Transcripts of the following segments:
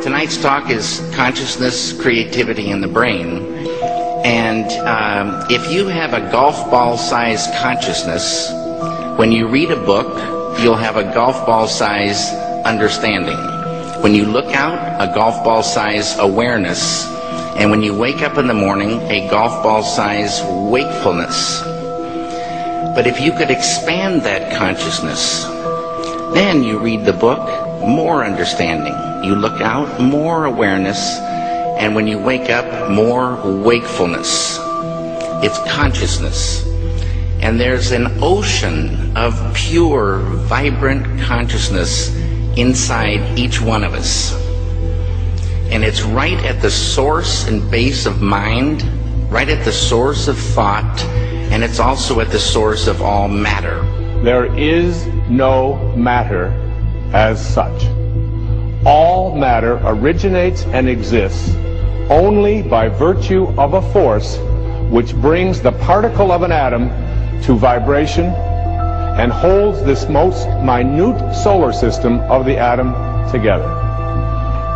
tonight's talk is consciousness, creativity, and the brain. And if you have a golf ball-sized consciousness, when you read a book, you'll have a golf ball-sized understanding. When you look out, a golf ball-sized awareness. And when you wake up in the morning, a golf ball-sized wakefulness. But if you could expand that consciousness, then you read the book, more understanding. You look out, more awareness. And when you wake up, more wakefulness. It's consciousness. And there's an ocean of pure, vibrant consciousness inside each one of us. And it's right at the source and base of mind, right at the source of thought, and it's also at the source of all matter. There is no matter as such. All matter originates and exists only by virtue of a force which brings the particle of an atom to vibration and holds this most minute solar system of the atom together.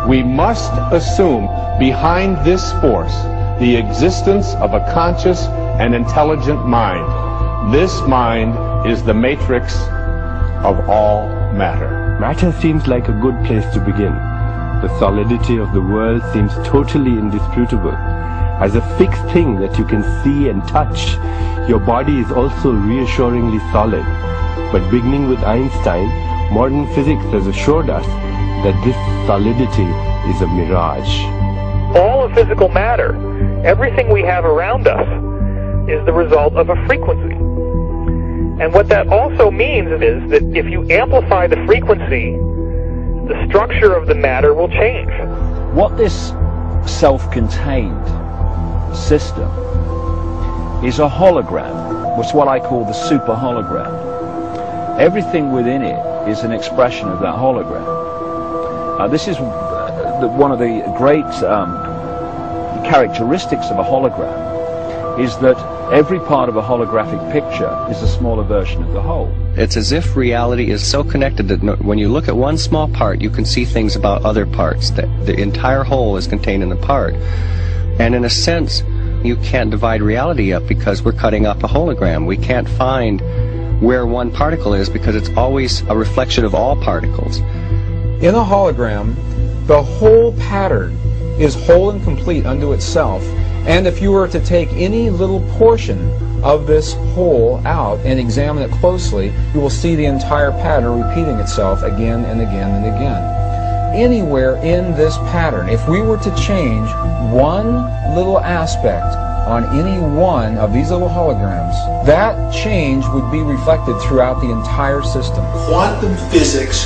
We must assume behind this force the existence of a conscious and intelligent mind. This mind is the matrix of all matter. Matter seems like a good place to begin. The solidity of the world seems totally indisputable. As a fixed thing that you can see and touch, your body is also reassuringly solid. But beginning with Einstein, modern physics has assured us that this solidity is a mirage. All of physical matter, everything we have around us, is the result of a frequency. And what that also means is that if you amplify the frequency, the structure of the matter will change. What this self-contained system is a hologram. It's what I call the super hologram. Everything within it is an expression of that hologram. This is one of the great characteristics of a hologram, is that every part of a holographic picture is a smaller version of the whole. It's as if reality is so connected that when you look at one small part, you can see things about other parts. That the entire whole is contained in the part. And in a sense, you can't divide reality up because we're cutting up a hologram. We can't find where one particle is because it's always a reflection of all particles. In a hologram, the whole pattern is whole and complete unto itself. And if you were to take any little portion of this whole out and examine it closely, you will see the entire pattern repeating itself again and again and again. Anywhere in this pattern, if we were to change one little aspect on any one of these little holograms, that change would be reflected throughout the entire system. Quantum physics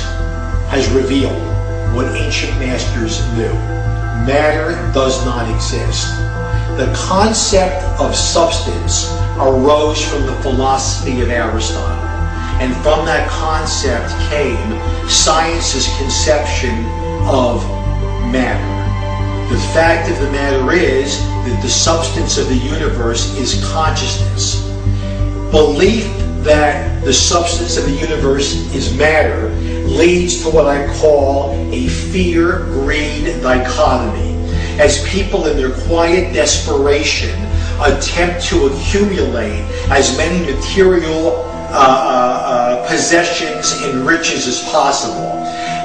has revealed what ancient masters knew. Matter does not exist. The concept of substance arose from the philosophy of Aristotle. And from that concept came science's conception of matter. The fact of the matter is that the substance of the universe is consciousness. Belief that the substance of the universe is matter leads to what I call a fear-greed dichotomy. As people in their quiet desperation attempt to accumulate as many material possessions and riches as possible.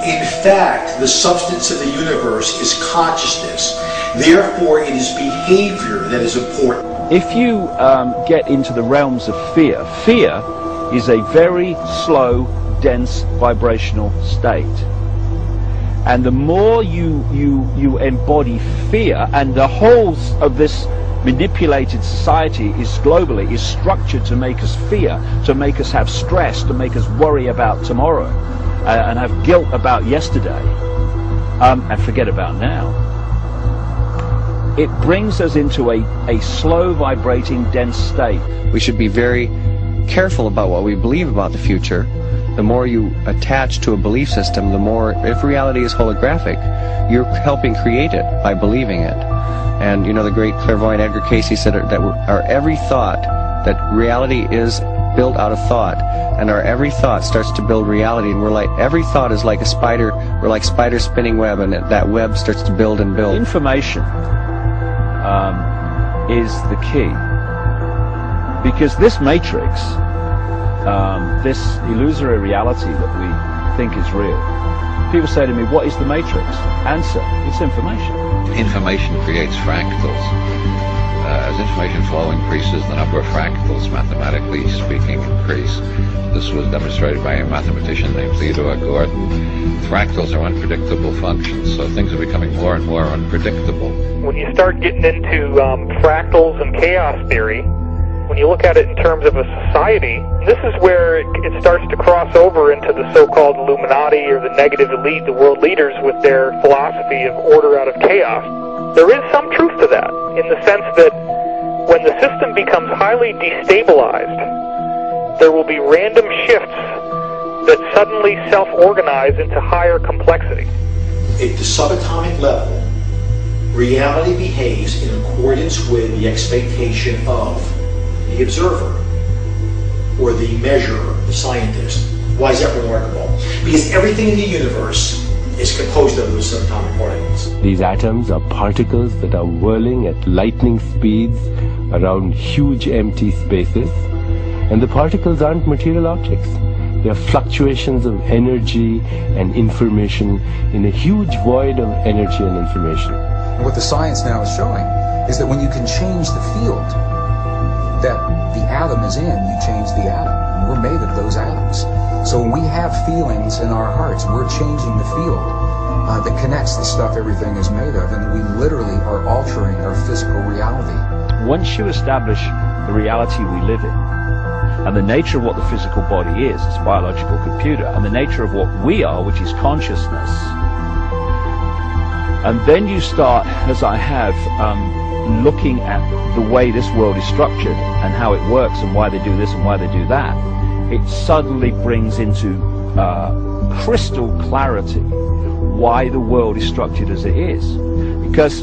In fact, the substance of the universe is consciousness. Therefore, it is behavior that is important. If you get into the realms of fear, fear is a very slow, dense vibrational state. And the more you embody fear, and the whole of this manipulated society is globally is structured to make us fear, to make us have stress, to make us worry about tomorrow, and have guilt about yesterday, and forget about now. It brings us into a slow vibrating dense state. We should be very careful about what we believe about the future. The more you attach to a belief system, the more, if reality is holographic, you're helping create it by believing it. And you know, the great clairvoyant Edgar Cayce said that our every thought, that reality is built out of thought, and our every thought starts to build reality, and we're like, every thought is like a spider, we're like spider spinning web, and that web starts to build and build. Information is the key, because this matrix, this illusory reality that we think is real, people say to me, what is the matrix? Answer, it's information. Information creates fractals. As information flow increases, the number of fractals, mathematically speaking, increase. This was demonstrated by a mathematician named Theodore Gordon. Fractals are unpredictable functions, so things are becoming more and more unpredictable. When you start getting into fractals and chaos theory, when you look at it in terms of a society, this is where it starts to cross over into the so-called Illuminati or the negative elite, the world leaders with their philosophy of order out of chaos. There is some truth to that, in the sense that when the system becomes highly destabilized, there will be random shifts that suddenly self-organize into higher complexity. At the subatomic level, reality behaves in accordance with the expectation of the observer, or the measurer, the scientist. Why is that remarkable? Because everything in the universe is composed of those subatomic particles. These atoms are particles that are whirling at lightning speeds around huge empty spaces, and the particles aren't material objects. They are fluctuations of energy and information in a huge void of energy and information. And what the science now is showing is that when you can change the field that the atom is in, you change the atom. And we're made of those atoms. So when we have feelings in our hearts, we're changing the field that connects the stuff everything is made of, and we literally are altering our physical reality. Once you establish the reality we live in, and the nature of what the physical body is, it's a biological computer, and the nature of what we are, which is consciousness, and then you start, as I have, looking at the way this world is structured and how it works and why they do this and why they do that, it suddenly brings into crystal clarity why the world is structured as it is. Because,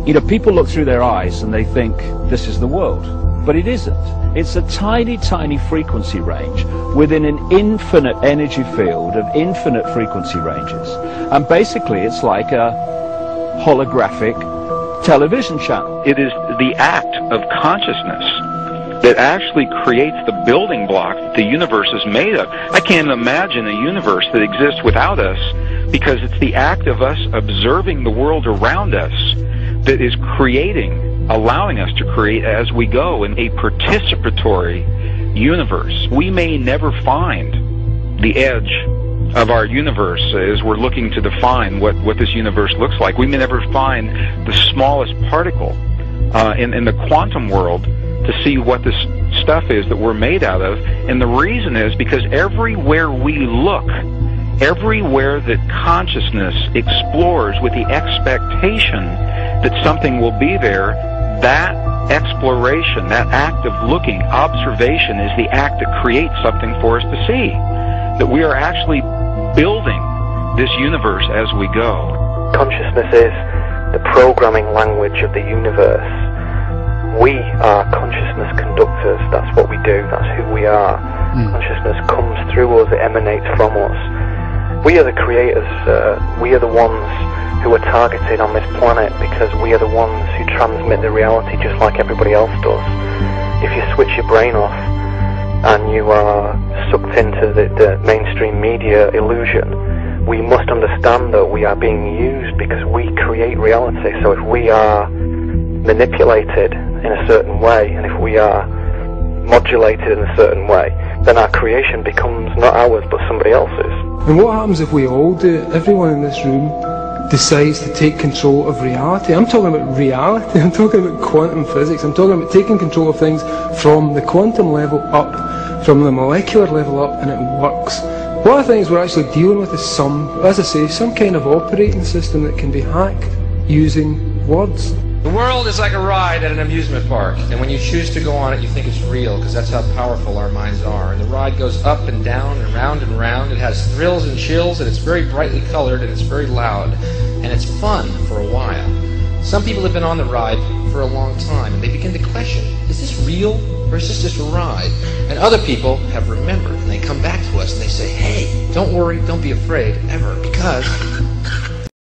you know, people look through their eyes and they think this is the world, but it isn't. It's a tiny, tiny frequency range within an infinite energy field of infinite frequency ranges. And basically it's like a holographic television channel. It is the act of consciousness that actually creates the building block that the universe is made of. I can't imagine a universe that exists without us, because it's the act of us observing the world around us that is creating, allowing us to create as we go in a participatory universe. We may never find the edge of our universe as we're looking to define what this universe looks like. We may never find the smallest particle in the quantum world to see what this stuff is that we're made out of. And the reason is because everywhere we look, everywhere that consciousness explores with the expectation that something will be there, that exploration, that act of looking, observation, is the act that creates something for us to see. That we are actually building this universe as we go. Consciousness is the programming language of the universe. We are consciousness conductors. That's what we do. That's who we are. Consciousness comes through us. It emanates from us. We are the creators. We are the ones who are targeted on this planet because we are the ones who transmit the reality just like everybody else does. If you switch your brain off and you are sucked into the mainstream media illusion, we must understand that we are being used because we create reality. So if we are manipulated in a certain way, and if we are modulated in a certain way, then our creation becomes not ours but somebody else's. And what happens if we all do it? Everyone in this room decides to take control of reality. I'm talking about reality. I'm talking about quantum physics. I'm talking about taking control of things from the quantum level up, from the molecular level up, and it works. One of the things we're actually dealing with is as I say, some kind of operating system that can be hacked using words. The world is like a ride at an amusement park, and when you choose to go on it, you think it's real, because that's how powerful our minds are. And the ride goes up and down and round and round. It has thrills and chills, and it's very brightly colored, and it's very loud, and it's fun for a while. Some people have been on the ride for a long time, and they begin to question, is this real or is this just a ride? And other people have remembered, and they come back to us and they say, hey, don't worry, don't be afraid, ever, because